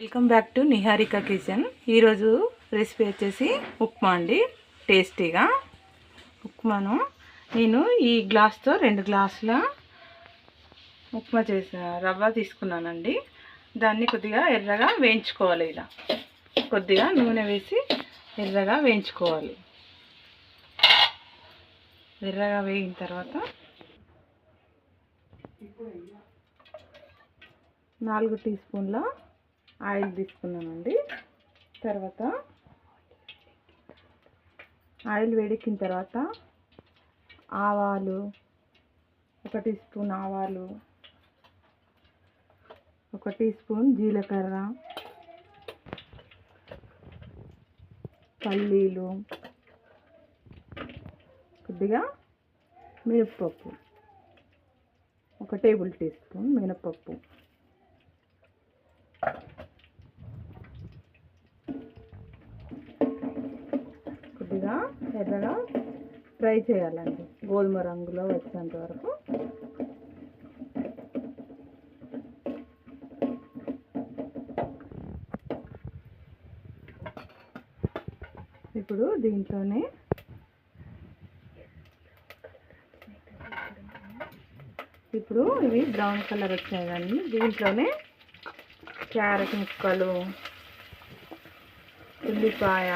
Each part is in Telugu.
Welcome back to Niharika kitchen. ఈరోజు రెసిపీ వచ్చేసి ఉప్మా అండి. టేస్టీగా ఉప్మాను నేను ఈ గ్లాస్తో 2 గ్లాసుల ఉప్మా రవ్వ తీసుకున్నానండి. దాన్ని కొద్దిగా ఎర్రగా వేయించుకోవాలి. ఇలా కొద్దిగా నూనె వేసి ఎర్రగా వేయించుకోవాలి. ఎర్రగా వేగిన తర్వాత 4 టీ స్పూన్ల ఆయిల్ తీసుకున్నానండి. తర్వాత ఆయిల్ వేడెక్కిన తర్వాత ఆవాలు 1 టీ స్పూన్ ఆవాలు, 1 టీ స్పూన్ జీలకర్ర, పల్లీలు, కొద్దిగా మినప్పప్పు, 1 టేబుల్ టీ స్పూన్ మినప్పప్పు, కొద్దిగా ఎర్రగా ఫ్రై చేయాలండి, గోధుమ రంగులో వచ్చేంత వరకు. ఇప్పుడు దీంట్లోనే ఇవి బ్రౌన్ కలర్ వచ్చాయి కానీ దీంట్లోనే క్యారెట్ ముక్కలు, ఉల్లిపాయ,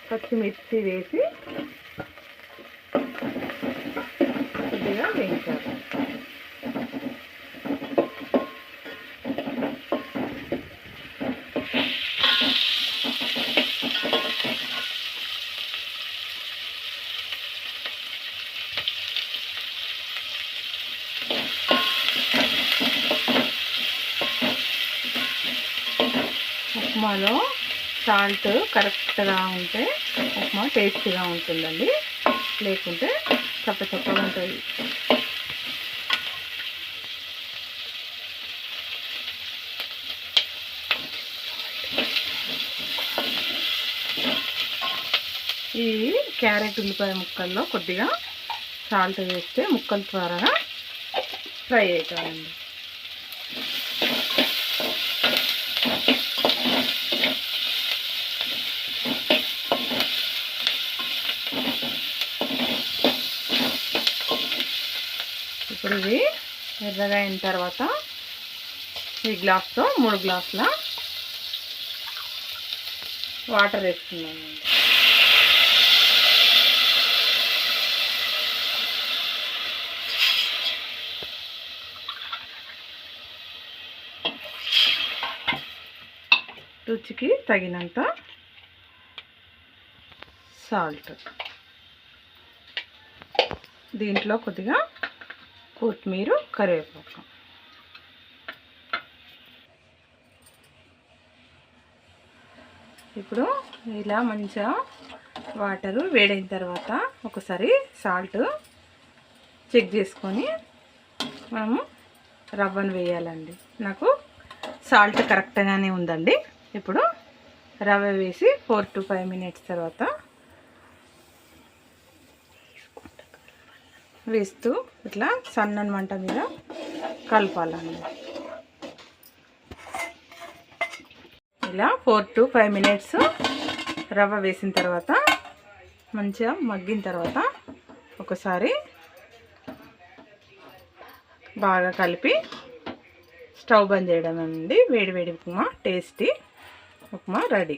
పచ్చిమిర్చి వేసి కొద్దిగా వేయించాలి. ఉప్మాలో సాల్ట్ కరెక్ట్గా ఉంటే ఉప్మా టేస్టీగా ఉంటుందండి, లేకుంటే చప్పచప్పగా ఉంటుంది. ఈ క్యారెట్ ఉల్లిపాయ ముక్కల్లో కొద్దిగా సాల్ట్ వేస్తే ముక్కలు త్వరగా ఫ్రై అవుతాయండి. ఇప్పుడు ఇవి ఎర్రగా అయిన తర్వాత ఈ గ్లాస్తో 3 గ్లాసుల వాటర్ వేస్తున్నానండి. రుచికి తగినంత సాల్ట్, దీంట్లో కొద్దిగా కొత్తిమీర, కరివేపాకు. ఇప్పుడు ఇలా మంచిగా వాటరు వేడైన తర్వాత ఒకసారి సాల్ట్ చెక్ చేసుకొని మనము రవ్వను వేయాలండి. నాకు సాల్ట్ కరెక్ట్గానే ఉందండి. ఇప్పుడు రవ్వ వేసి 4 to 5 మినిట్స్ తర్వాత వేస్తూ ఇట్లా సన్నని మంట మీద కలపాలండి. ఇలా 4 to 5 మినిట్స్ రవ్వ వేసిన తర్వాత మంచిగా మగ్గిన తర్వాత ఒకసారి బాగా కలిపి స్టవ్ బంద్ చేయడం అండి. వేడి వేడి ఉప్మా, టేస్టీ ఉప్మా రెడీ.